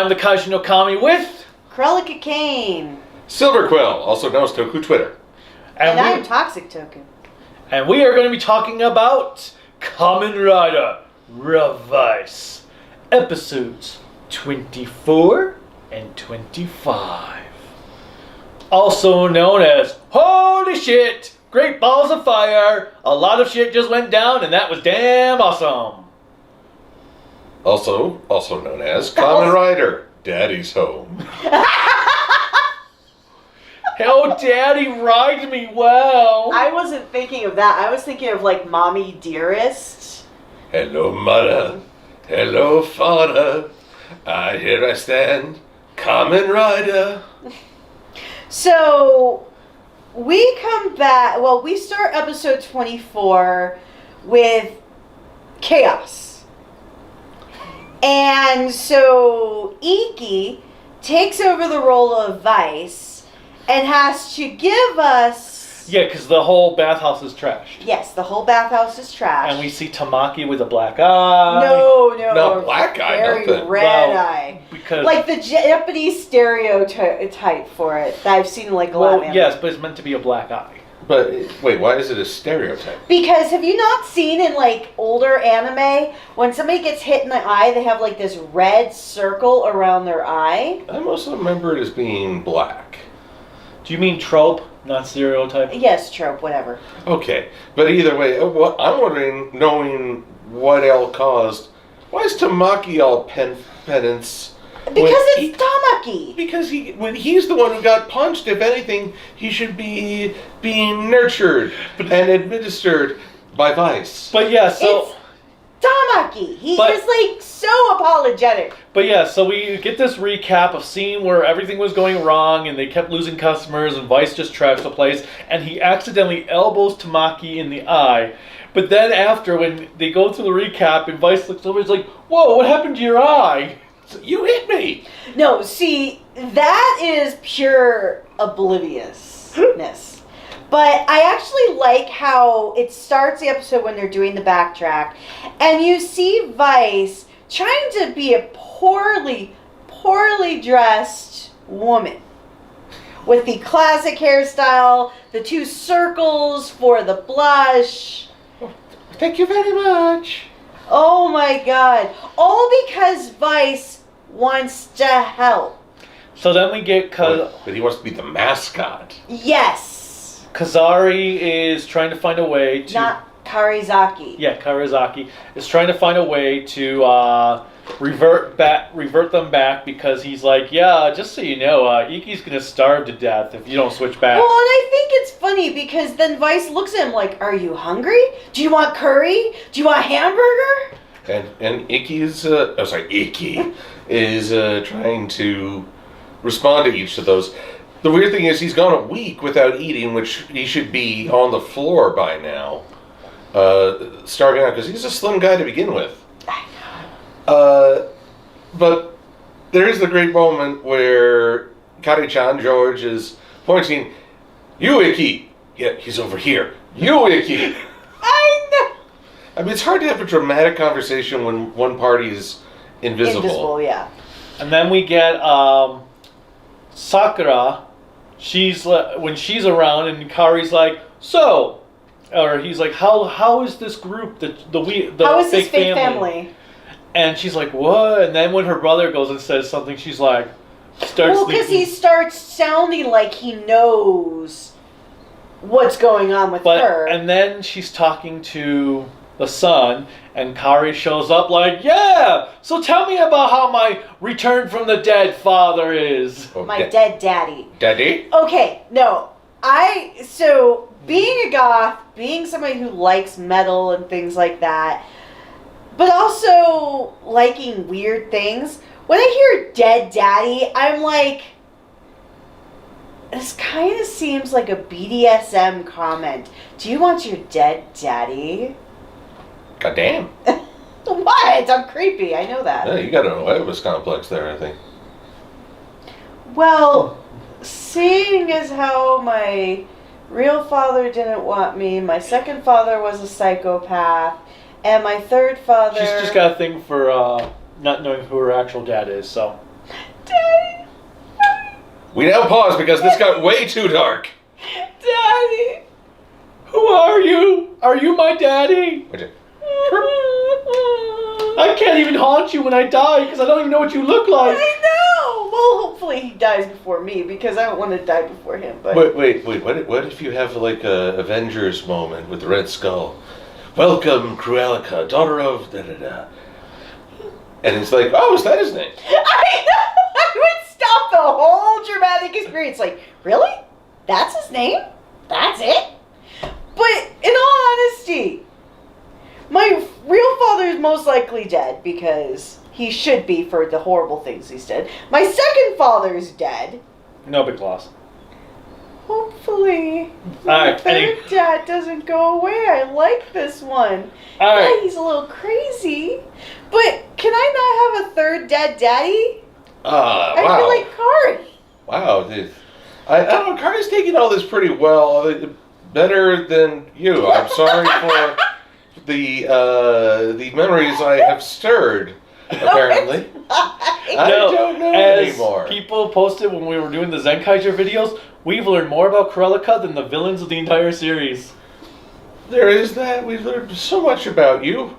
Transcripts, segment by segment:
I'm the Kaiju no Kami with Cruellica Kain. Silver Quill, also known as Toku Twitter. And I'm Toxic Toku. And we are going to be talking about Kamen Rider Revice, episodes 24 and 25. Also known as Holy Shit! Great balls of fire! A lot of shit just went down and that was damn awesome! Also known as Kamen Rider, Daddy's Home. Oh, Daddy rides me well! I wasn't thinking of that. I was thinking of like Mommy Dearest. Hello, mother. Hello, father. Here I stand, Kamen Rider. So, we come back, we start episode 24 with chaos. And so, Iki takes over the role of Vice and has to give us... Yeah, because the whole bathhouse is trashed. Yes, the whole bathhouse is trashed. And we see Tamaki with a black eye. No. Not black eye, very nothing. red eye. Because like the Japanese stereotype for it that I've seen like a lot of anime. Yes, but it's meant to be a black eye. But, wait, why is it a stereotype? Because have you not seen in like older anime, when somebody gets hit in the eye, they have like this red circle around their eye? I mostly remember it as being black. Do you mean trope, not stereotype? Yes, trope, whatever. Okay, but either way, I'm wondering, knowing what L caused, why is Tamaki all penance? Because it's Tamaki. Because when he's the one who got punched, if anything, he should be being nurtured and administered by Vice. But yeah, so... It's Tamaki. He's just like so apologetic. But yeah, so we get this recap of seeing where everything was going wrong and they kept losing customers and Vice just trashed the place and he accidentally elbows Tamaki in the eye. But then after, when they go through the recap and Vice looks over, he's like, whoa, what happened to your eye? You hit me! No, see, that is pure obliviousness. But I actually like how it starts the episode when they're doing the backtrack, and you see Vice trying to be a poorly dressed woman. With the classic hairstyle, the two circles for the blush. Thank you very much. Oh my god. All because Vice wants to help. So then we get... But he wants to be the mascot. Yes. Kazari is trying to find a way to... Not Karizaki. Yeah, Karizaki is trying to find a way to revert them back because he's like, yeah, just so you know, Iki's gonna starve to death if you don't switch back. Well, and I think it's funny because then Vice looks at him like, are you hungry? Do you want curry? Do you want hamburger? And Iki is trying to respond to each of those. The weird thing is he's gone a week without eating, which he should be on the floor by now, starving out, because he's a slim guy to begin with. I know. But there's the great moment where Kari-chan George is pointing, you Iki! Yeah, he's over here. You Iki! I know! I mean, it's hard to have a dramatic conversation when one party is invisible. Invisible, yeah. And then we get Sakura. When she's around, and Kari's like, so, or he's like, how is this group the how is this fake family? And she's like, what? And then when her brother goes and says something, she's like, well, because he starts sounding like he knows what's going on with her. And then she's talking to the son, and Kari shows up like, yeah, so tell me about how my return from the dead father is. My dead daddy. Daddy? Okay, no. So, being a goth, being somebody who likes metal and things like that, but also liking weird things, when I hear dead daddy, I'm like, this kind of seems like a BDSM comment. Do you want your dead daddy? God damn. What? I'm creepy. I know that. Yeah, you got an Oedipus complex there, I think. Well, seeing as how my real father didn't want me, my second father was a psychopath, and my third father... She's just got a thing for not knowing who her actual dad is, so... Daddy. We now pause because this got way too dark. Daddy. Who are you? Are you my daddy? I can't even haunt you when I die because I don't even know what you look like. I know. Well, hopefully he dies before me because I don't want to die before him. But Wait. What if you have like a Avengers moment with the Red Skull? Welcome, Cruellica, daughter of da-da-da. And it's like, oh, is that his name? I know. I would stop the whole dramatic experience. Like, really? That's his name? That's it? But in all honesty, my real father is most likely dead because he should be for the horrible things he's did. My second father is dead. No big loss. Hopefully, Alright, my third dad doesn't go away. I like this one. Alright. Yeah, he's a little crazy. But can I not have a third dead daddy? Wow. I feel like Kari. Wow, dude. I don't know, Kari's taking all this pretty well. Better than you. I'm sorry for the memories I have stirred, apparently. I don't know as anymore. People posted when we were doing the Zenkaiser videos, we've learned more about Cruellica than the villains of the entire series. There is that. We've learned so much about you.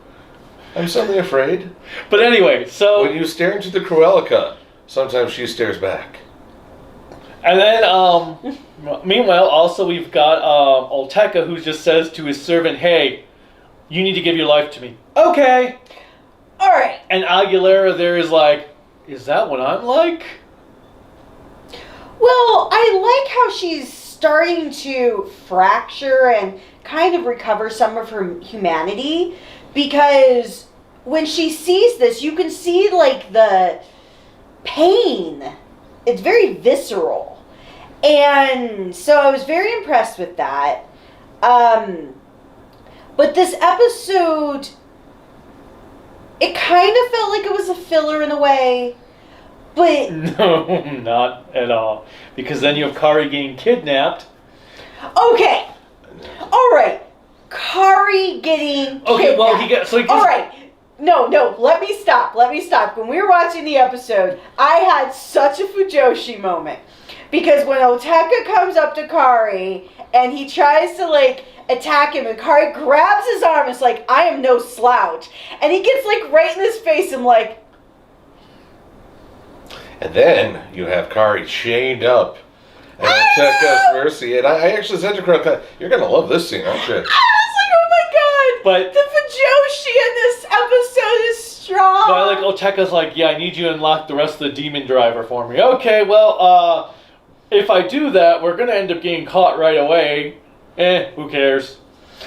I'm suddenly afraid. But anyway, so... When you stare into the Cruellica, sometimes she stares back. And then, meanwhile, also we've got Olteka, who just says to his servant, hey, you need to give your life to me. Okay. All right. And Aguilera there is like, is that what I'm like? Well, I like how she's starting to fracture and kind of recover some of her humanity, because when she sees this, you can see like the pain. It's very visceral. And so I was very impressed with that. But this episode, it kind of felt like it was a filler in a way. But No, not at all. Because then you have Kari getting kidnapped. okay. All right. Kari getting Okay, well, kidnapped. he gets... All right. No, let me stop. When we were watching the episode, I had such a Fujoshi moment. Because when Oteka comes up to Kari, and he tries to, like, attack him, and Kari grabs his arm, and it's like, I am no slouch. And he gets, like, right in his face, and like... And then you have Kari chained up. And Oteka's mercy. And I actually said to Cruellica, you're going to love this scene, aren't you? I was like, oh my god! But- the Fujoshi in this episode is strong! But like Oteka's like, yeah, I need you to unlock the rest of the demon driver for me. Okay, well, if I do that, we're gonna end up getting caught right away. Who cares?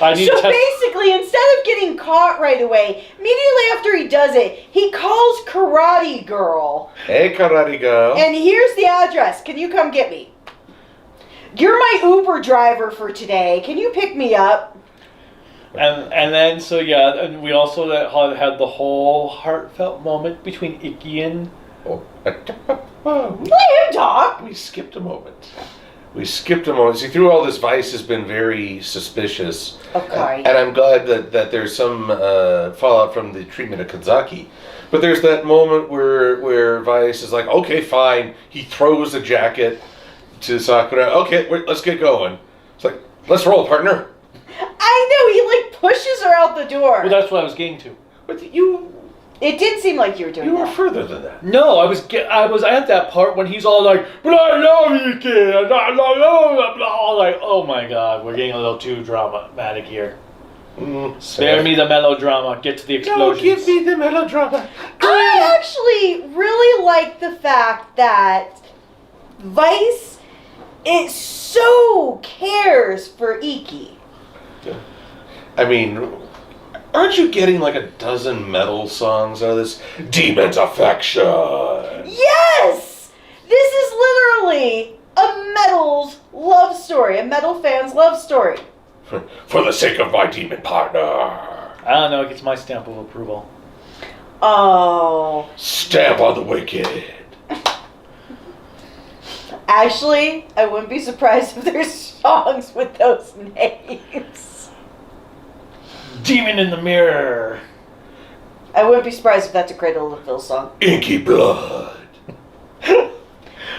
I need So to test. basically, instead of getting caught right away, immediately after he does it, he calls Karate Girl. Hey, Karate Girl. And here's the address. Can you come get me? You're my Uber driver for today. Can you pick me up? And then, so yeah, and we also had the whole heartfelt moment between Ikki and... Oh. Let him talk. We skipped a moment. See, through all this, Vice has been very suspicious. Okay. And I'm glad that there's some fallout from the treatment of Kanzaki. But there's that moment where Vice is like, okay, fine. He throws a jacket to Sakura. Okay, let's get going. It's like, let's roll, partner. I know, he like pushes her out the door. Well, that's what I was getting to. But you It did seem like you were doing were that. further than that. No, I was at that part when he's all like, but I love you, kid. I love blah, blah. Like, oh my god, we're getting a little too dramatic here. Spare me the melodrama. Get to the explosions. Don't give me the melodrama. I actually really like the fact that Vice, it so cares for Ikki. I mean, aren't you getting like a dozen metal songs out of this? Demon's Affection. Yes! This is literally a metal's love story, a metal fan's love story. For the sake of my demon partner. I don't know. It gets my stamp of approval. Oh. Stamp on the wicked. Actually, I wouldn't be surprised if there's songs with those names. Demon in the mirror. I wouldn't be surprised if that's a Cradle of Filth song. Inky blood.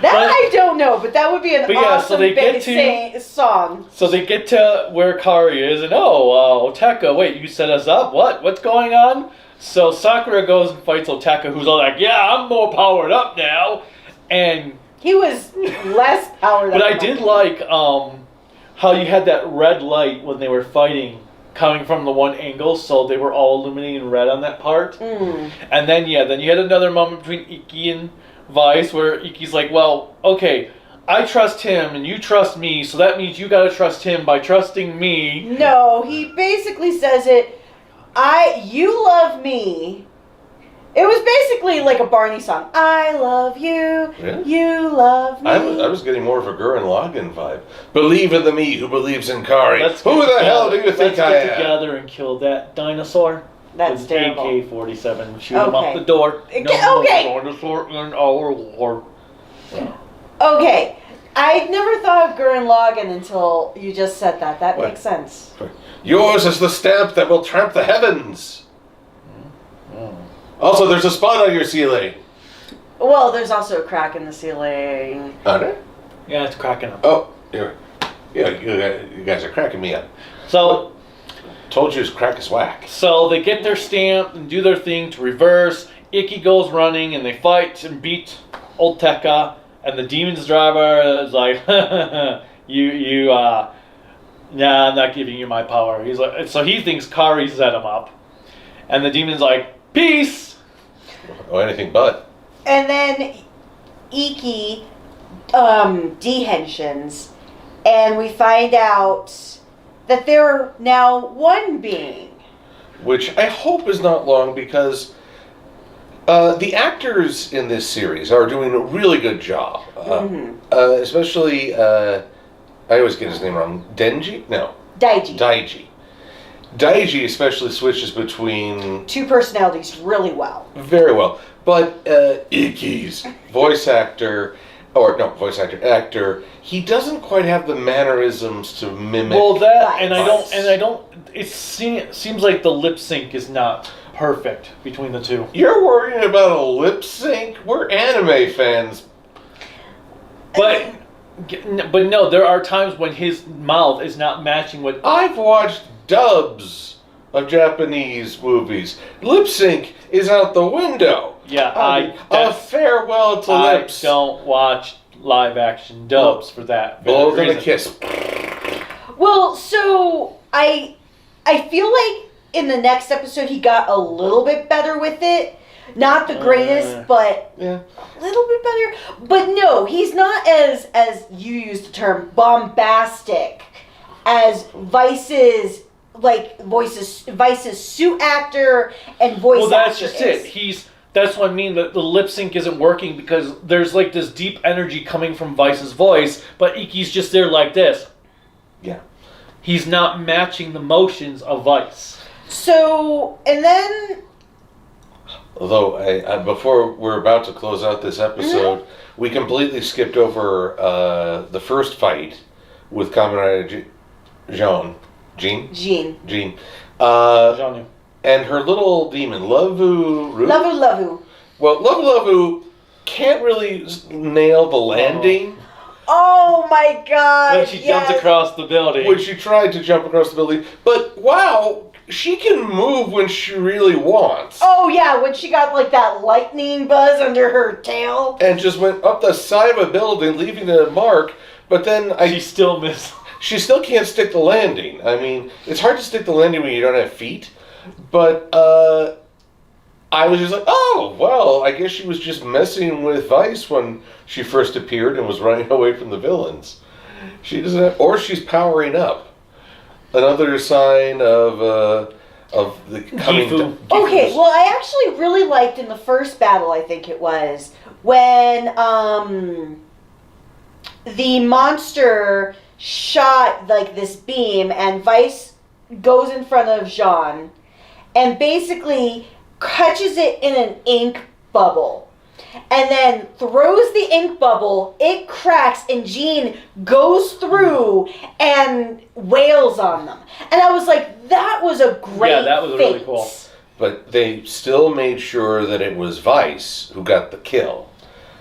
I don't know, but that would be an awesome so they get song. So they get to where Kari is, and Oteka, wait, you set us up? What's going on? So Sakura goes and fights Oteka, who's all like, yeah, I'm more powered up now. And he was less powered up. But I did like how you had that red light when they were fighting coming from the one angle, so they were all illuminating red on that part. And then you had another moment between Iki and Vice where Iki's like, well, okay, I trust him and you trust me, so that means you gotta trust him by trusting me. No, he basically says it, you love me. It was basically like a Barney song. I love you, Really? you love me. I was getting more of a Gurren Lagann vibe. Believe in the me who believes in Kari. Let's Who the hell do you think I Let's get am? together and kill that dinosaur. That's with terrible. AK-47. Shoot him Okay. out the door. Okay. No dinosaur in our war. Okay, I never thought of Gurren Lagann until you just said that. That What? makes sense. Yours is the stamp that will tramp the heavens. Also, there's a spot on your ceiling. Well, there's also a crack in the ceiling. Are there? Yeah, it's cracking up. Oh, you guys are cracking me up. So Told you his crack is whack. So they get their stamp and do their thing to reverse. Iki goes running and they fight and beat Oteka. And the demon's driver is like, nah, I'm not giving you my power. He's like, so he thinks Kari set him up. And the demon's like, peace! Oh, anything but. And then Iki dehensions, and we find out that they're now one being. Which I hope is not long because the actors in this series are doing a really good job. Especially, I always get his name wrong. Denji? No. Daiji. Daiji especially switches between... Two personalities really well. Very well. But Iki's actor, he doesn't quite have the mannerisms to mimic. Well, that, Right. and I don't, it seems like the lip sync is not perfect between the two. You're worrying about a lip sync? We're anime fans. But no, there are times when his mouth is not matching what... I've watched dubs of Japanese movies. Lip sync is out the window. Yeah, a farewell to lips. I don't watch live action dubs for that. Blow very than a reason. kiss. Well, so I feel like in the next episode he got a little bit better with it. Not the greatest, but Yeah. a little bit better. But no, he's not as you used the term bombastic as Vice's suit actor and voice Well, that's actor just is. it. That's what I mean, that the lip sync isn't working because there's like this deep energy coming from Vice's voice, but Iki's just there like this. Yeah. He's not matching the motions of Vice. So, and then... Although, I before we're about to close out this episode, we completely skipped over the first fight with Kamen Rider Jean. Jean. Jean. And her little demon, Lavu. Lavu. Well, Lavu can't really nail the landing. Oh my god. When she jumps across the building. When she tried to jump across the building. But wow, she can move when she really wants. Oh yeah, when she got like that lightning buzz under her tail. And just went up the side of a building, leaving a mark. But then She still missed. she still can't stick the landing. I mean, it's hard to stick the landing when you don't have feet. But I was just like, oh, well, I guess she was just messing with Vice when she first appeared and was running away from the villains. She doesn't have, or she's powering up. Another sign of the coming... Gifu. Okay, well I actually really liked in the first battle, I think it was, when the monster shot like this beam and Vice goes in front of Jean and basically catches it in an ink bubble and then throws the ink bubble, it cracks, and Jean goes through and wails on them. And I was like, that was a great Yeah, that was feat. really cool. But they still made sure that it was Vice who got the kill.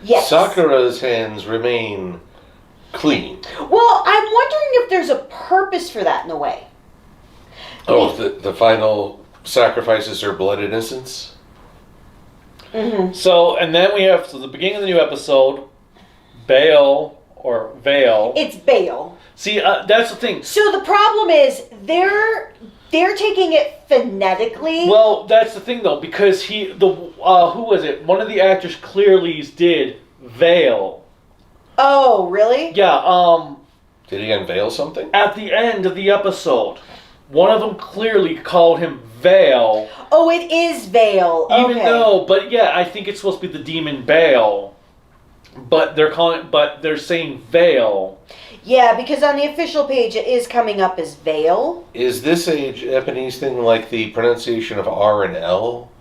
Yes. Sakura's hands remain clean. Well, I'm wondering if there's a purpose for that in a way. Oh, the final sacrifices her blood innocence? Mm-hmm. So, and then we have, the beginning of the new episode, Vale. It's Bale. See, that's the thing. So the problem is they're taking it phonetically. Well, that's the thing though, because who was it? One of the actors clearly did Vale. Oh, really? Yeah. Did he unveil something? At the end of the episode, one of them clearly called him Vale. Oh, it is Vale. Even Okay. though, but yeah, I think it's supposed to be the demon Bale. But they're saying Vale. Yeah, because on the official page it is coming up as Vale. Is this a Japanese thing like the pronunciation of R and L?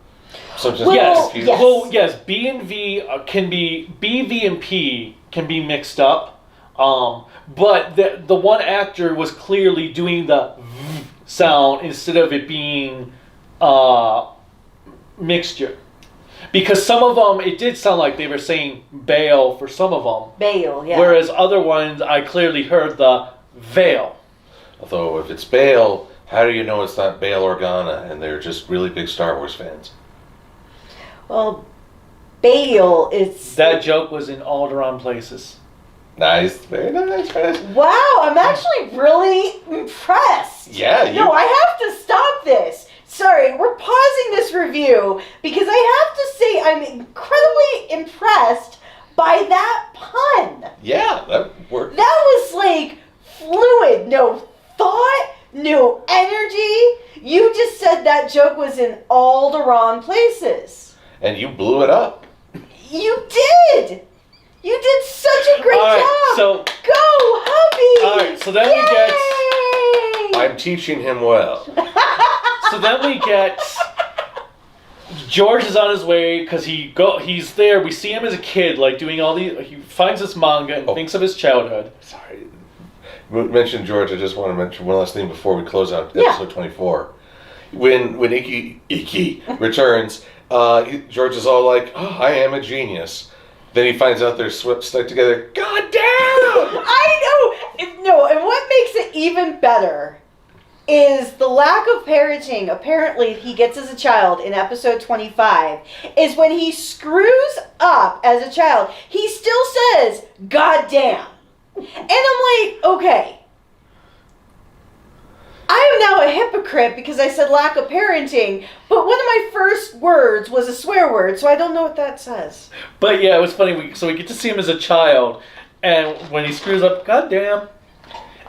Sometimes Well, I'm Yes. confused. yes. Well, yes. B and V can be B, V, and P can be mixed up. But the one actor was clearly doing the V sound instead of it being mixture. Because some of them, it did sound like they were saying Bale for some of them. Bale, yeah. Whereas other ones, I clearly heard the Veil. Although if it's Bale, how do you know it's not Bail Organa and they're just really big Star Wars fans? Well, Bale is... That joke was in all the wrong places. Nice, very nice, very nice. Wow, I'm actually really impressed. Yeah, No, I have to stop this. Sorry, we're pausing this review because I have to say I'm incredibly impressed by that pun. Yeah, that worked. That was like fluid, no thought, no energy. You just said that joke was in all the wrong places. And you blew it up. You did. You did such a great All right, job. so Go, hubby. all right, so then we get I'm teaching him well. So then we get George is on his way because he's there. We see him as a kid, like doing all these. He finds this manga and thinks of his childhood. Sorry. You mentioned George. I just want to mention one last thing before we close out Yeah. episode 24. When Iki returns, George is all like, "Oh, I am a genius." Then he finds out they're stuck together. God damn! I know. No, and what makes it even better is the lack of parenting apparently he gets as a child in episode 25 is when he screws up as a child, he still says, God damn. And I'm like, okay. I am now a hypocrite because I said lack of parenting, but one of my first words was a swear word, so I don't know what that says. But yeah, it was funny. So we get to see him as a child, and when he screws up, goddamn.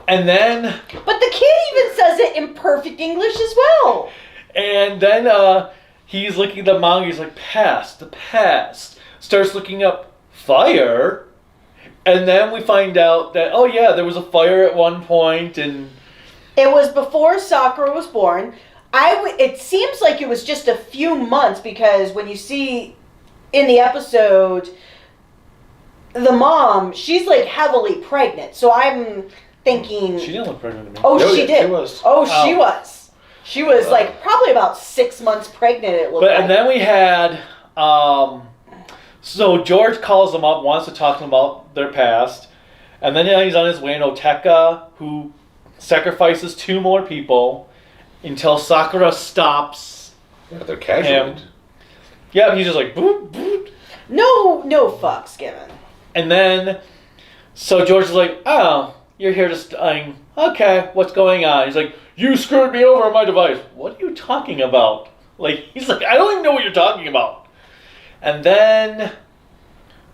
And then, But the kid even says it in perfect English as well. and then he's looking at the manga. He's like, past, the past. Starts looking up fire, and then we find out that there was a fire at one point, and It was before Sakura was born. It seems like it was just a few months because when you see in the episode, the mom, she's like heavily pregnant. So I'm thinking, she didn't look pregnant to me. oh, No, she yeah, did. she was. Oh, Oh. she was. She was like probably about 6 months pregnant. It looked But like. and then we had so George calls them up, wants to talk to them about their past, and then he's on his way. And Oteka, who sacrifices 2 more people until Sakura stops. Yeah, they're casual. Yeah, he's just like boop boop. no fucks given. And then so George is like, oh, you're here to okay, what's going on? He's like, you screwed me over on my device. What are you talking about? Like, he's like, I don't even know what you're talking about. And then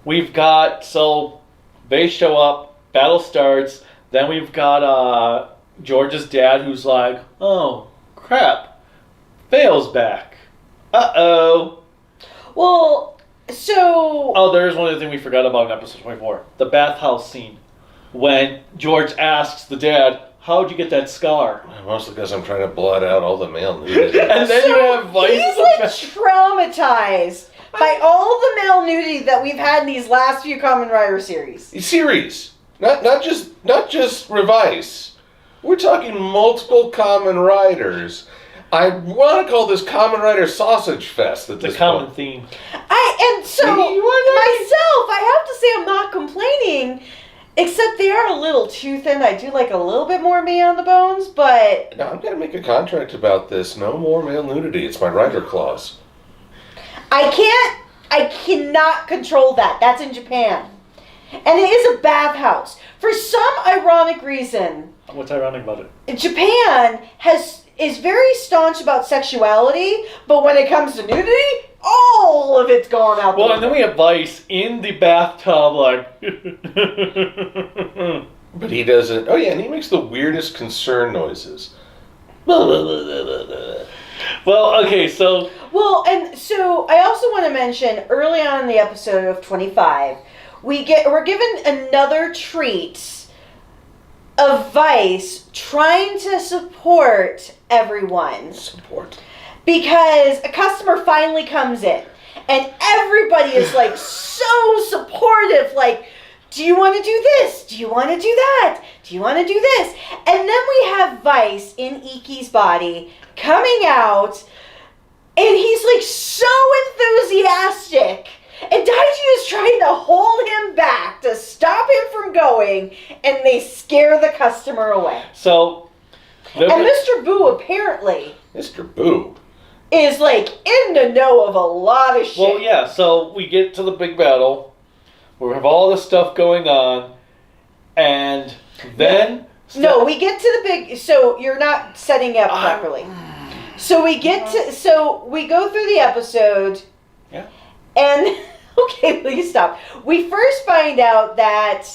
we've got, so they show up, battle starts, then we've got George's dad who's like, oh, crap, Vale's back. Uh-oh. Well, so... Oh, there's one other thing we forgot about in episode 24. The bathhouse scene. When George asks the dad, how'd you get that scar? Mostly because I'm trying to blot out all the male nudity. And then you have Vice. He's like traumatized by all the male nudity that we've had in these last few Kamen Rider series. Series, not just Revice. We're talking multiple Kamen Riders. I want to call this Kamen Rider Sausage Fest at The this common point. thing. I See, you are not- myself, I Except they are a little too thin. I do like a little bit more meat on the bones, but... Now, I'm going to make a contract about this. No more male nudity. It's my rider clause. I cannot control that. That's in Japan. And it is a bathhouse. For some ironic reason... What's ironic about it? Japan is very staunch about sexuality, but when it comes to nudity, all of it's gone out the Well, and then we have Vice in the bathtub, like... But he doesn't... Oh, yeah, and he makes the weirdest concern noises. Well, okay, so... Well, and so I also want to mention, early on in the episode of 25, we're given another treat of Vice trying to support everyone. Support. Because a customer finally comes in, and everybody is like so supportive, like, do you want to do this? Do you want to do that? Do you want to do this? And then we have Vice in Iki's body coming out, and he's like so enthusiastic. And Daiji is trying to hold him back to stop him from going, and they scare the customer away. So... And Mr. Boo apparently... Mr. Boo. ...is like in the know of a lot of shit. Well, yeah, so we get to the big battle. We have all this stuff going on. And then... No, we get to the big... So you're not setting it up properly. So we get to... So we go through the episode... Yeah. And, okay, please stop. We first find out that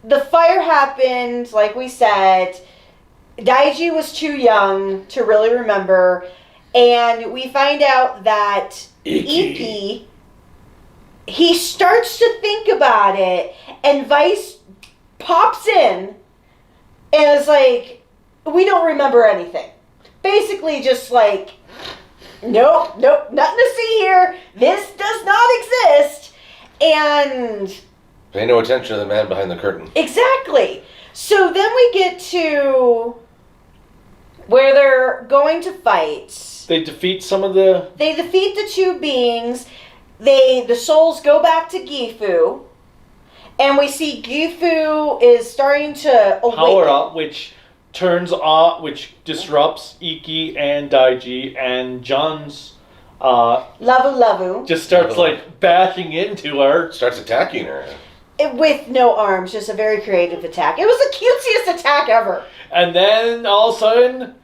the fire happened, like we said. Daiji was too young to really remember. And we find out that Iki, he starts to think about it. And Vice pops in and is like, we don't remember anything. Basically just like... Nope, nothing to see here. This does not exist. And... Pay no attention to the man behind the curtain. Exactly. So then we get to where they're going to fight. They defeat some of the... They defeat the two beings. The souls go back to Gifu. And we see Gifu is starting to awaken. Power up, which... turns off, which disrupts Iki and Daiji, and John's Lavu just starts like bashing into her. Starts attacking her. with no arms, just a very creative attack. It was the cutest attack ever. And then all of a sudden,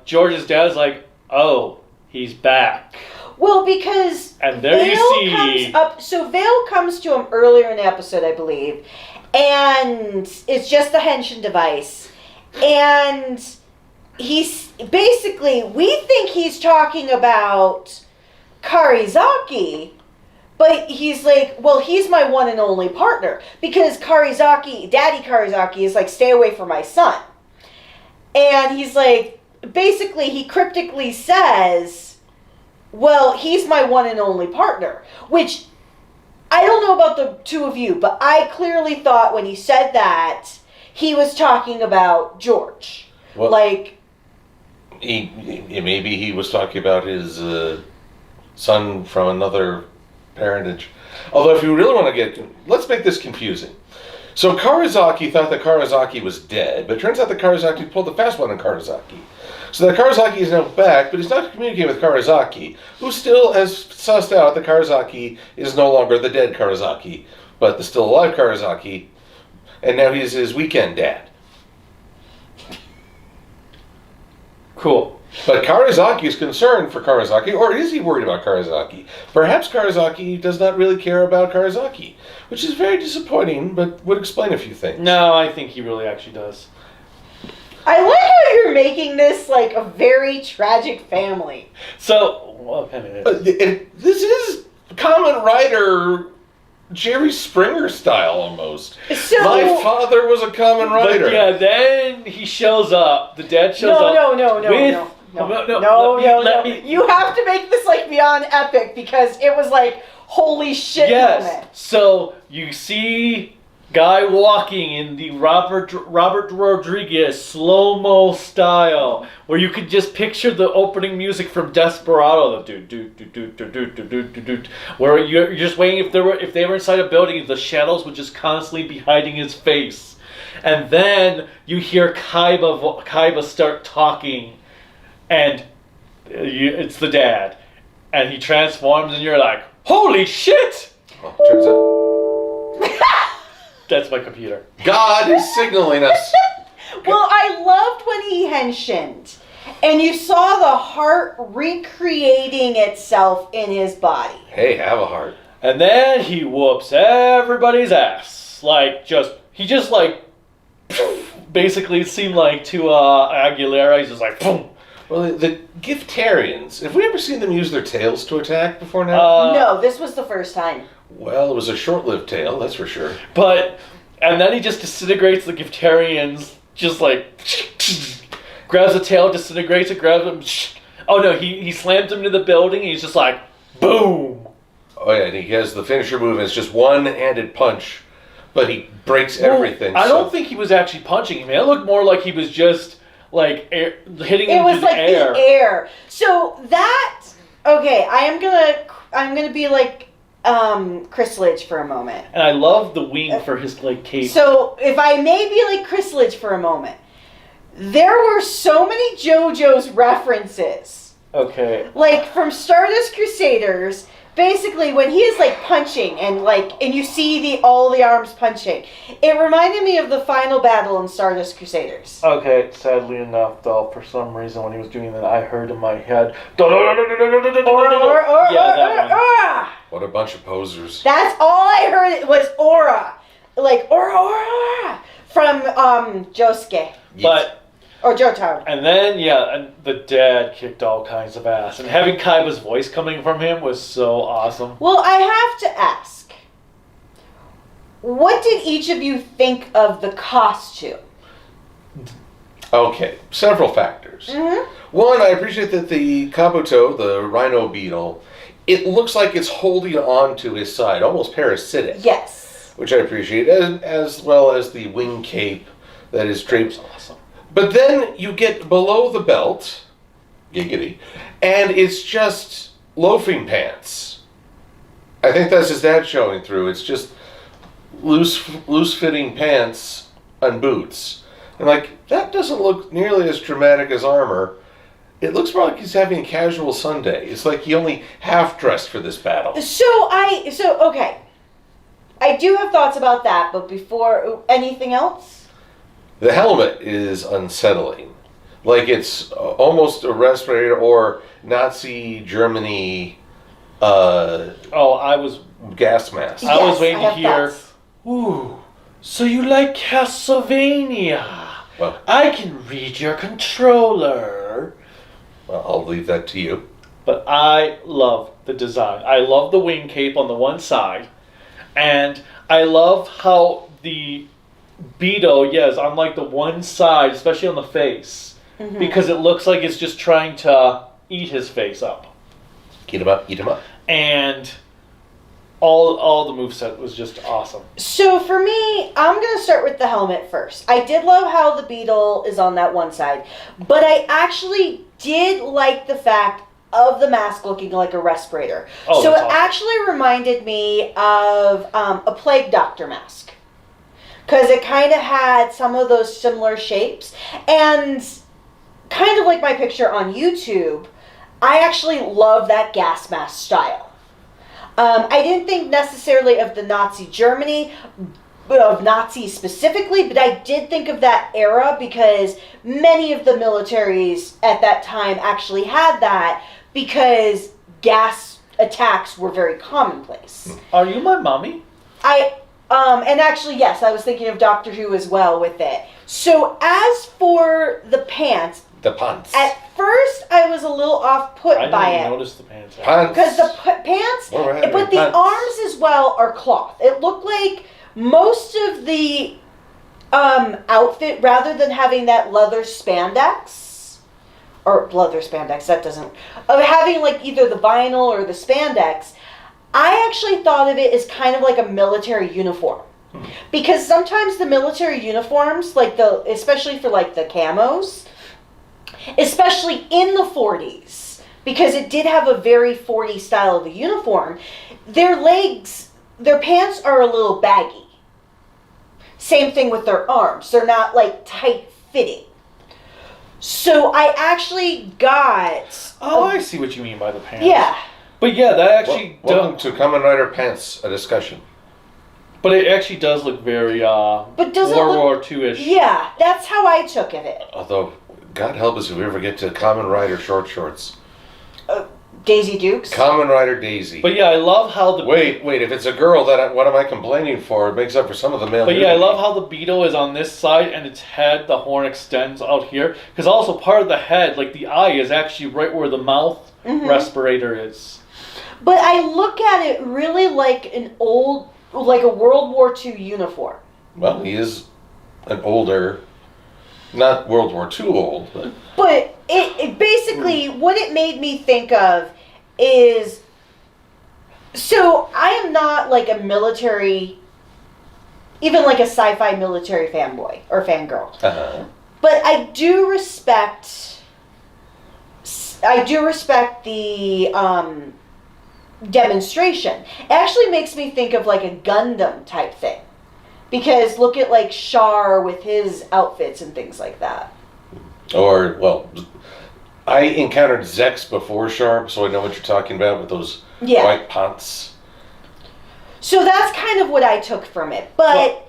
George's dad's like, "Oh, he's back." Well, because and there Vale you see comes up. So Vale comes to him earlier in the episode, I believe, and it's just the henshin device. And he's basically, we think he's talking about Karizaki, but he's like, well, he's my one and only partner, because Karizaki, Daddy Karizaki, is like, stay away from my son. And he's like, basically, he cryptically says, well, he's my one and only partner, which I don't know about the two of you, but I clearly thought when he said that, he was talking about George. Well, like, maybe he was talking about his son from another parentage. Although, if you really want to let's make this confusing. So Karizaki thought that Karizaki was dead, but it turns out that Karizaki pulled the fast one on Karizaki. So that Karizaki is now back, but he's not communicating with Karizaki, who still has sussed out that Karizaki is no longer the dead Karizaki, but the still alive Karizaki. And now he's his weekend dad. Cool. But Karizaki is concerned for Karizaki, or is he worried about Karizaki? Perhaps Karizaki does not really care about Karizaki, which is very disappointing, but would explain a few things. No, I think he really actually does. I like how you're making this like a very tragic family. So, well, kind of is. This is Kamen Rider Jerry Springer style almost. So, my father was a Kamen Rider. But yeah, then he shows up. The dad shows up. No. You have to make this like beyond epic because it was like holy shit moment. So you see Guy walking in the Robert Rodriguez slow-mo style, where you could just picture the opening music from Desperado, the do, where you're just waiting if they were inside a building, the shadows would just constantly be hiding his face, and then you hear Kaiba start talking, and it's the dad, and he transforms, and you're like, holy shit! Well, turns out That's my computer. God is signaling us. Well, I loved when he henshined, and you saw the heart recreating itself in his body. Hey, have a heart. And then he whoops everybody's ass. He just basically it seemed like to Aguilera, he's just like, boom. Well, the Giftarians, have we ever seen them use their tails to attack before now? No, this was the first time. Well, it was a short-lived tail, that's for sure. And then he just disintegrates the Giftarians, just like, grabs the tail, disintegrates it, grabs them. Oh no, he slams him into the building, and he's just like, boom. Oh yeah, and he has the finisher move, and it's just one-handed punch, but he breaks everything. I don't think he was actually punching him. It looked more like he was just hitting him It was through like the air. the air. So that, okay, I'm gonna be like Chrysalid for a moment. And I love the wing for his cape. So if I may be like Chrysalid for a moment, there were so many JoJo's references. Okay. Like from Stardust Crusaders, basically when he is like punching and you see all the arms punching, it reminded me of the final battle in Stardust Crusaders. Okay, sadly enough, though, for some reason when he was doing that, I heard in my head, yeah, that one. What a bunch of posers. That's all I heard. It was aura, like aura from Josuke or Jotaro. And then and the dad kicked all kinds of ass, and having Kaiba's voice coming from him was so awesome. Well, I have to ask, what did each of you think of the costume? Okay, several factors. Mm-hmm. One, I appreciate that the Kabuto, the rhino beetle, it looks like it's holding on to his side, almost parasitic. Yes. Which I appreciate, as well as the wing cape that is draped. That was awesome. But then you get below the belt, giggity, and it's just loafing pants. I think that's his dad showing through. It's just loose-fitting pants and boots. And that doesn't look nearly as dramatic as armor. It looks more like he's having a casual Sunday. It's like he only half-dressed for this battle. Okay. I do have thoughts about that, but before anything else? The helmet is unsettling. Like it's almost a respirator or Nazi Germany I was gas mask. I was waiting I to have hear, thoughts. ooh, so you like Castlevania. Well, I can read your controller. Well, I'll leave that to you. But I love the design. I love the wing cape on the one side. And I love how the Beetle, yes, on the one side, especially on the face. Mm-hmm. Because it looks like it's just trying to eat his face up. Eat him up, eat him up. And all the moveset was just awesome. So for me, I'm going to start with the helmet first. I did love how the Beetle is on that one side. But I actually did like the fact of the mask looking like a respirator. Oh, so it awesome. actually reminded me of a Plague Doctor mask. Because it kind of had some of those similar shapes. And kind of like my picture on YouTube, I actually love that gas mask style. I didn't think necessarily of the Nazi Germany, of Nazis specifically, but I did think of that era because many of the militaries at that time actually had that because gas attacks were very commonplace. Are you my mommy? And actually, yes, I was thinking of Doctor Who as well with it. So as for the pants, at first I was a little off-put by it. I noticed the pants. Because the pants, but the arms as well are cloth. It looked like most of the outfit, rather than having that leather spandex, of having either the vinyl or the spandex, I actually thought of it as kind of like a military uniform. Because sometimes the military uniforms, especially for the camos, especially in the 40s, because it did have a very 40s style of a uniform, their pants are a little baggy. Same thing with their arms. They're not tight fitting. So I actually got... Oh, I see what you mean by the pants. Yeah. But yeah, that actually... Welcome to Kamen Rider Pants, a discussion. But it actually does look very World War II-ish. Yeah, that's how I took it. Although, God help us if we ever get to Kamen Rider short shorts. Daisy Dukes? Kamen Rider Daisy. But yeah, I love how the... Wait, if it's a girl, what am I complaining for? It makes up for some of the male But nudity. yeah, I love how the beetle is on this side and its head, the horn extends out here. Because also part of the head, the eye, is actually right where the mouth respirator is. But I look at it really like a World War II uniform. Well, he is an older, not World War II old, but... But it basically, what it made me think of is, so I am not a military, even a sci-fi military fanboy or fangirl. Uh-huh. But I do respect the demonstration. It actually makes me think of a Gundam type thing. Because look at Char with his outfits and things like that. Or, well, I encountered Zex before Sharp, so I know what you're talking about with those white pants. So that's kind of what I took from it. But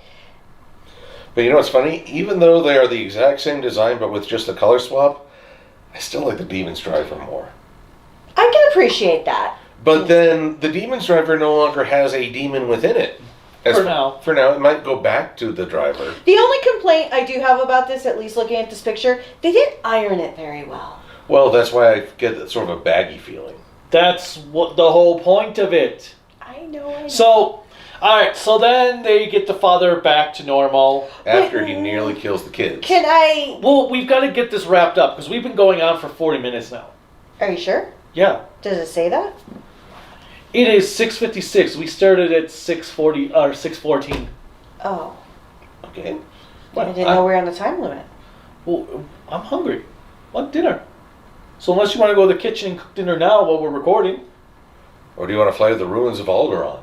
you know what's funny? Even though they are the exact same design, but with just a color swap, I still like the Demon's Driver more. I can appreciate that. But then the Demon's Driver no longer has a demon within it. For now. For now, it might go back to the driver. The only complaint I do have about this, at least looking at this picture, they didn't iron it very well. Well, that's why I get that sort of a baggy feeling. That's what the whole point of it. I know. So, alright, so then they get the father back to normal. After he nearly kills the kids. Can I... Well, we've got to get this wrapped up, because we've been going on for 40 minutes now. Are you sure? Yeah. Does it say that? It is 6:56. We started at 6:40 or 6:14. Oh. Okay. I didn't know we were on the time limit. Well, I'm hungry. I want dinner. So unless you want to go to the kitchen and cook dinner now while we're recording. Or do you want to fly to the ruins of Alderaan?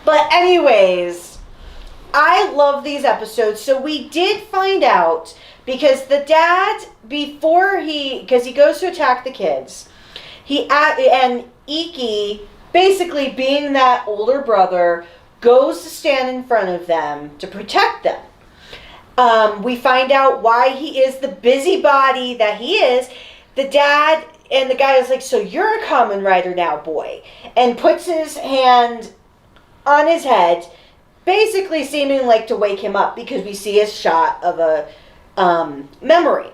But anyways, I love these episodes. So we did find out, because the dad, because he goes to attack the kids, and Iki, basically being that older brother, goes to stand in front of them to protect them. We find out why he is the busybody that he is. The dad and the guy is like, so you're a Kamen Rider now, boy. And puts his hand on his head, basically seeming to wake him up, because we see a shot of a memory.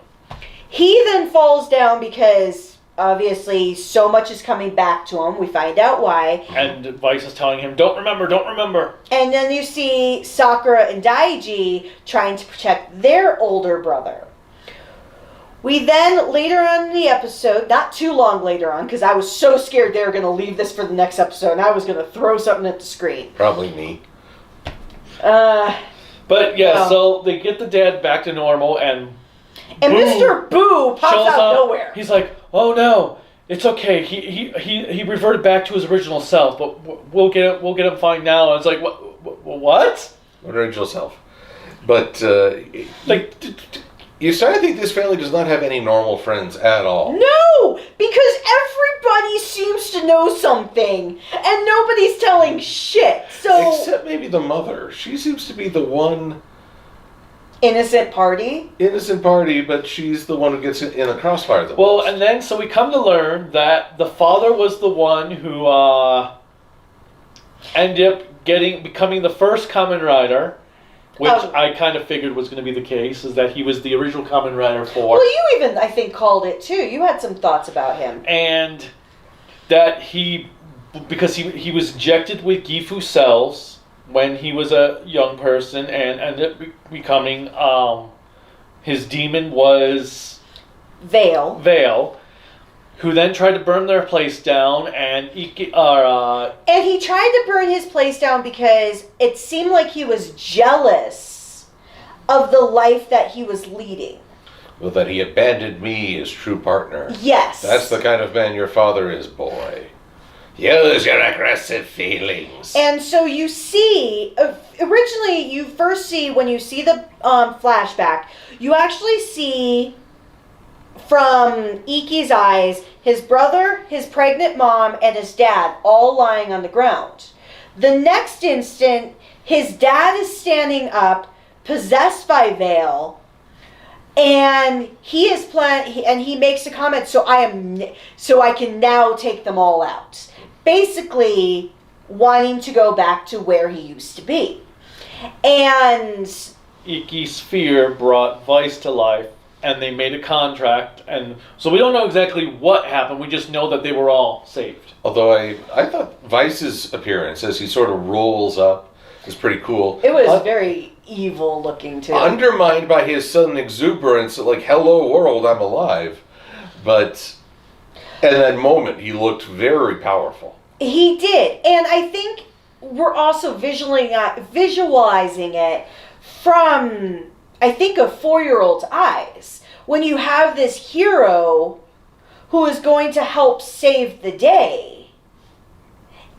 He then falls down because... obviously, so much is coming back to him. We find out why. And Vice is telling him, don't remember. And then you see Sakura and Daiji trying to protect their older brother. We then, later on in the episode, not too long later on, because I was so scared they were going to leave this for the next episode, and I was going to throw something at the screen. Probably me. But yeah, so they get the dad back to normal, and Mr. Boo pops out of nowhere. He's like, oh no, it's okay. He reverted back to his original self, but we'll get him fine now. And it's like, what? Original self. But you start to think this family does not have any normal friends at all. No, because everybody seems to know something, and nobody's telling shit. So except maybe the mother. She seems to be the one innocent party, but she's the one who gets in the crossfire. Well, and then so we come to learn that the father was the one who ended up becoming the first Kamen Rider. Which I kind of figured was going to be the case, is that he was the original Kamen Rider 4. Well, you even, I think, called it too. You had some thoughts about him. And that because he was injected with Gifu cells when he was a young person, and ended up becoming, his demon was... Veil. who then tried to burn their place down, and And he tried to burn his place down because it seemed like he was jealous of the life that he was leading. Well, that he abandoned me as true partner. Yes. That's the kind of man your father is, boy. Use your aggressive feelings. And so you see, originally you first see, when you see the flashback, you actually see from Iki's eyes, his brother, his pregnant mom, and his dad all lying on the ground. The next instant, his dad is standing up, possessed by Vale, and he makes a comment, so I can now take them all out. Basically, wanting to go back to where he used to be. And Iki's fear brought Vice to life, and they made a contract, and so we don't know exactly what happened, we just know that they were all saved. Although I thought Vice's appearance as he sort of rolls up is pretty cool. it was very evil looking too. Undermined by his sudden exuberance, like, hello world, I'm alive. But at that moment, he looked very powerful. He did. And I think we're also visualizing it from, I think, a 4-year-old's eyes. When you have this hero who is going to help save the day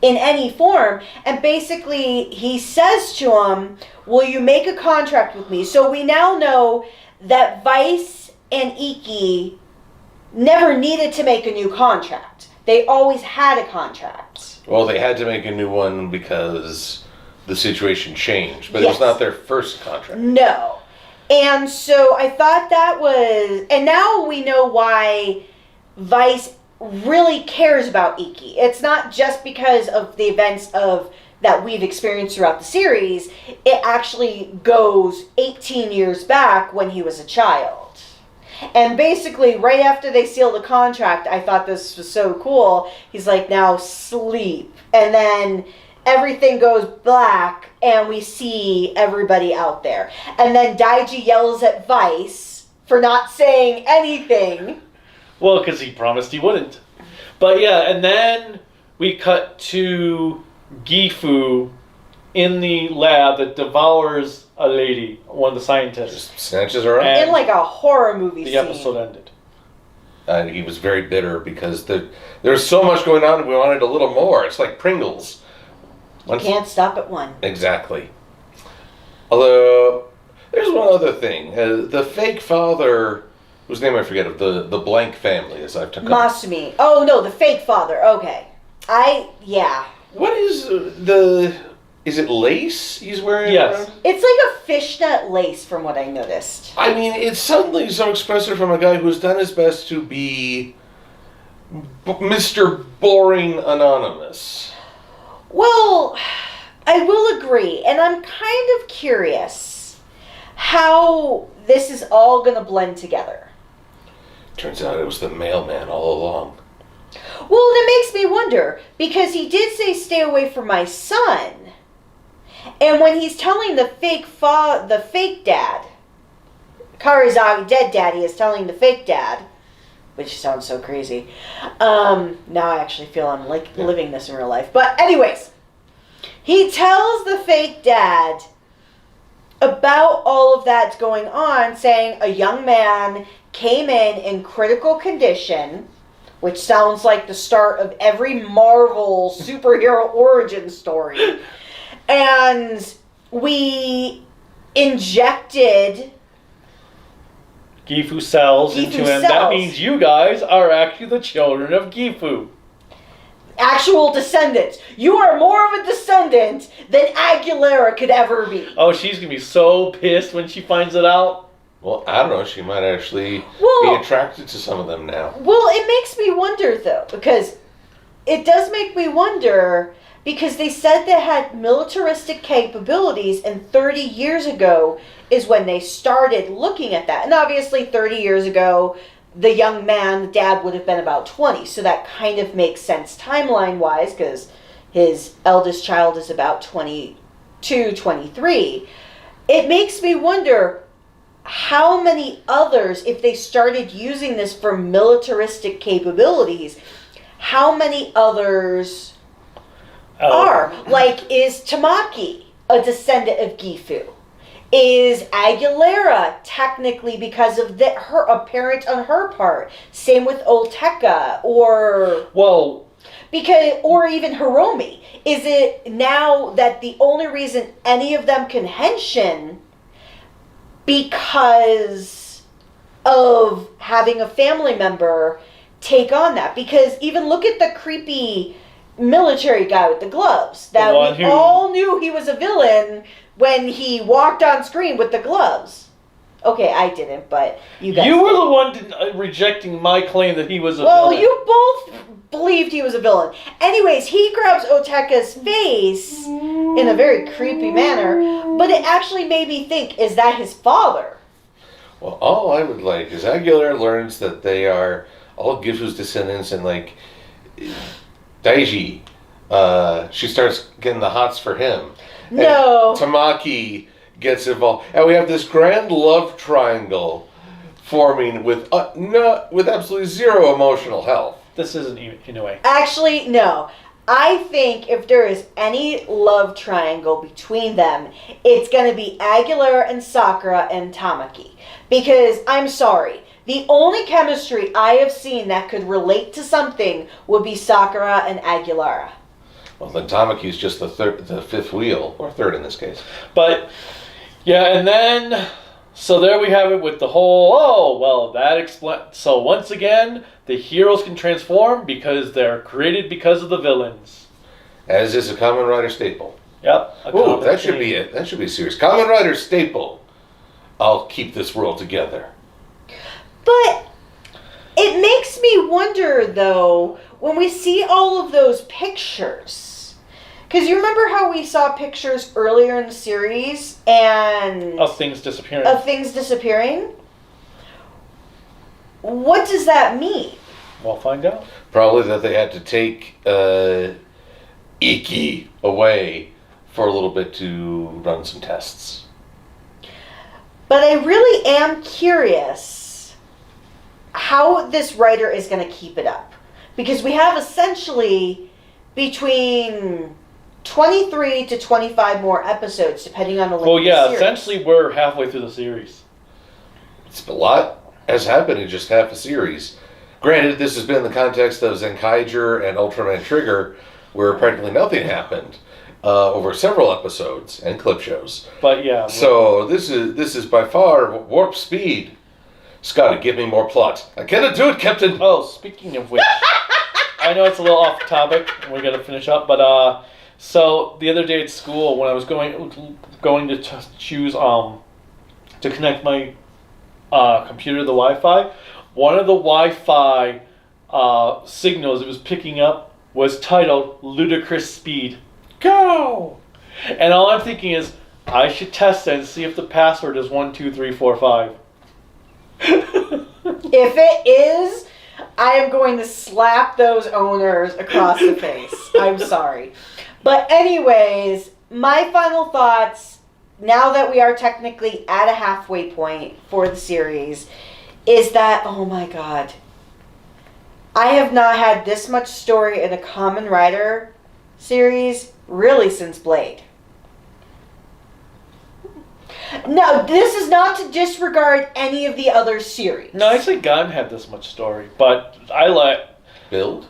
in any form. And basically, he says to him, will you make a contract with me? So we now know that Vice and Iki never needed to make a new contract. They always had a contract. Well, they had to make a new one because the situation changed, but it Yes. was not their first contract. No. And so I thought that was... And now we know why Vice really cares about Iki. It's not just because of the events that we've experienced throughout the series. It actually goes 18 years back when he was a child. And basically, right after they seal the contract, I thought this was so cool. He's like, now sleep. And then everything goes black, and we see everybody out there. And then Daiji yells at Vice for not saying anything. Well, because he promised he wouldn't. But yeah, and then we cut to Gifu in the lab that devours a lady, one of the scientists. Just snatches her up. And In like a horror movie the scene. episode ended. And he was very bitter because there was so much going on and we wanted a little more. It's like Pringles. Can't stop at one. Exactly. Although, there's one other thing. The fake father, whose name I forget, of the blank family, as I've took up. Masumi. Oh, no, the fake father. Okay. Yeah. What is is it lace he's wearing? Yes. around? It's like a fishnet lace from what I noticed. I mean, it's suddenly so expressive from a guy who's done his best to be Mr. Boring Anonymous. Well, I will agree. And I'm kind of curious how this is all going to blend together. Turns out it was the mailman all along. Well, it makes me wonder, because he did say stay away from my son. And when he's telling the fake dad, Karizagi, dead daddy, is telling the fake dad, which sounds so crazy. Now I actually feel I'm like living this in real life. But anyways, he tells the fake dad about all of that's going on, saying a young man came in critical condition, which sounds like the start of every Marvel superhero origin story. And we injected Gifu cells Gifu into him. cells. That means you guys are actually the children of Gifu. actual descendants. You are more of a descendant than Aguilera could ever be. Oh, she's going to be so pissed when she finds it out. Well, I don't know. She might actually Well- be attracted to some of them now. Well, it makes me wonder, though, because it does make me wonder, because they said they had militaristic capabilities, and 30 years ago is when they started looking at that. And obviously 30 years ago, the young man, the dad, would have been about 20, so that kind of makes sense timeline-wise, because his eldest child is about 22, 23. It makes me wonder, how many others, if they started using this for militaristic capabilities, how many others are? Like, is Tamaki a descendant of Gifu? Is Aguilera technically because of her a parent on her part? Same with Olteka, or even Hiromi. Is it now that the only reason any of them can henshin because of having a family member take on that? Because even look at the creepy military guy with the gloves that we all knew he was a villain when he walked on screen with the gloves. Okay, I didn't, but you guys You were did. the one rejecting my claim that he was a Well, villain. you both believed he was a villain. Anyways, he grabs Oteka's face in a very creepy manner, but it actually made me think, is that his father? Well, all I would like is Aguilera learns that they are all Gifu's descendants, and like Daiji, she starts getting the hots for him. No. And Tamaki gets involved, and we have this grand love triangle forming with absolutely zero emotional health. This isn't even, in a way. Actually, no. I think if there is any love triangle between them, it's going to be Aguilera and Sakura and Tamaki. Because, I'm sorry, the only chemistry I have seen that could relate to something would be Sakura and Aguilera. Well, then Tamaki's just the fifth wheel, or third in this case. But, yeah, and then, so there we have it with the whole, that explains. So once again, the heroes can transform because they're created because of the villains. As is a Kamen Rider staple. Yep. Ooh, that should be it. That should be a series. Kamen Rider staple. I'll keep this world together. But it makes me wonder, though, when we see all of those pictures. Because you remember how we saw pictures earlier in the series and Of things disappearing. What does that mean? We'll find out. Probably that they had to take Iki away for a little bit to run some tests. But I really am curious how this writer is going to keep it up. Because we have essentially between 23 to 25 more episodes, depending on the length of the series. Essentially we're halfway through the series. It's a lot has happened in just half a series. Granted, this has been in the context of Zenkaiger and Ultraman Trigger, where practically nothing happened over several episodes and clip shows. But yeah. So this is by far warp speed. Scotty, give me more plot. I cannot do it, Captain. Oh, speaking of which, I know it's a little off topic, and we got to finish up. But so the other day at school, when I was going to choose to connect my computer to the Wi-Fi, one of the Wi-Fi signals it was picking up was titled "Ludicrous Speed." Go! And all I'm thinking is, I should test that and see if the password is 12345. If it is, I am going to slap those owners across the face. I'm sorry. But anyways, my final thoughts, now that we are technically at a halfway point for the series, is that, oh my god, I have not had this much story in a Kamen Rider series really since Blade. No, this is not to disregard any of the other series. No, actually, Gun had this much story, but I like Build?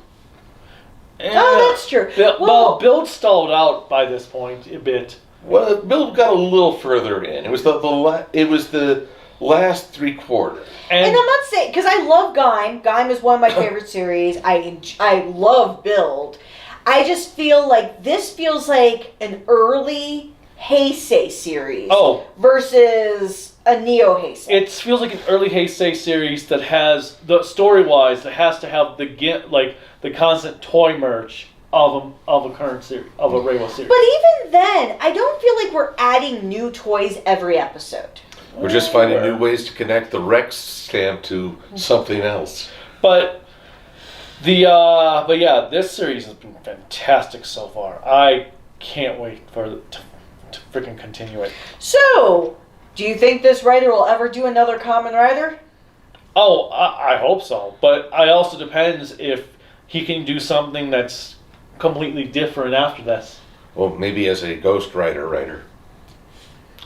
Oh, that's true. Build stalled out by this point a bit. Well, Build got a little further in. It was the last 3/4. And I'm not saying, because I love Gaim. Gaim is one of my favorite series. I love Build. I just feel like this feels like an early Heisei series versus a Neo Heisei. It feels like an early Heisei series that has, the story-wise, that has to have the constant toy merch of a current series, of a Reiwa series. But even then, I don't feel like we're adding new toys every episode. We're just finding new ways to connect the Rex stamp to something else. But yeah, this series has been fantastic so far. I can't wait to freaking continue it. So, Do you think this writer will ever do another Kamen Rider? Oh, I hope so. But it also depends if he can do something that's completely different after this. Well, maybe as a Ghost Rider writer.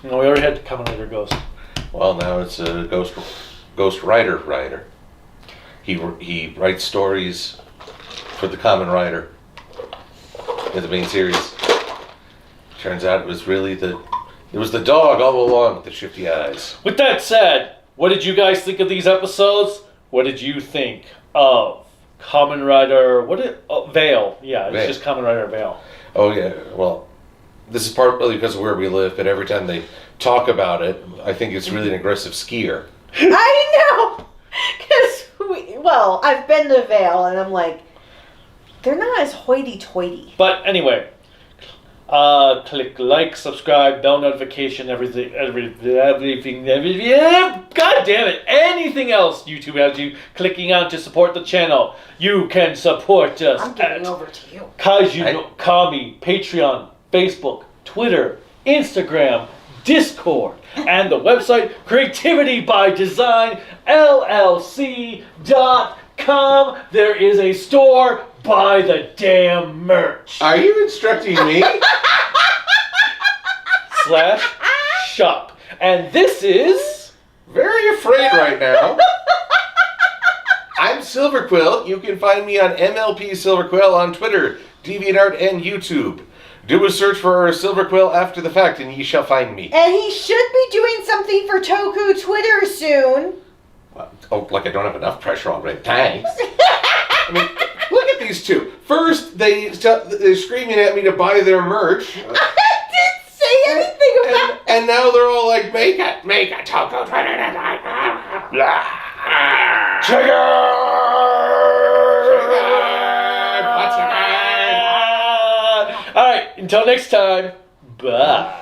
No, we already had Kamen Rider Ghost. Well, now it's a Ghost Rider writer. He writes stories for the Kamen Rider in the main series. Turns out it was really the dog all along with the shifty eyes. With that said, what did you guys think of these episodes? What did you think of Kamen Rider? Veil? Yeah, it's Veil. just Kamen Rider Veil. Oh yeah, well, this is partly because of where we live, but every time they talk about it, I think it's really an aggressive skier. I know! Because, I've been to Vale, and I'm like, they're not as hoity-toity. But anyway, click like, subscribe, bell notification, everything. God damn it! Anything else YouTube has you clicking on to support the channel, you can support us. I'm giving over to you. Kaiju no Kami, Patreon, Facebook, Twitter, Instagram, Discord, and the website Creativity by Design LLC.com. There is a store. Buy the damn merch. Are you instructing me? /shop. And this is Very afraid right now. I'm Silver Quill. You can find me on MLP Silver Quill on Twitter, DeviantArt, and YouTube. Do a search for Silver Quill after the fact, and ye shall find me. And he should be doing something for Toku Twitter soon. Oh, like I don't have enough pressure already. Thanks. I mean, look at these two. First, they're screaming at me to buy their merch. I didn't say anything about it. And now they're all like, make a Toku Twitter. Trigger! Alright, until next time, bye.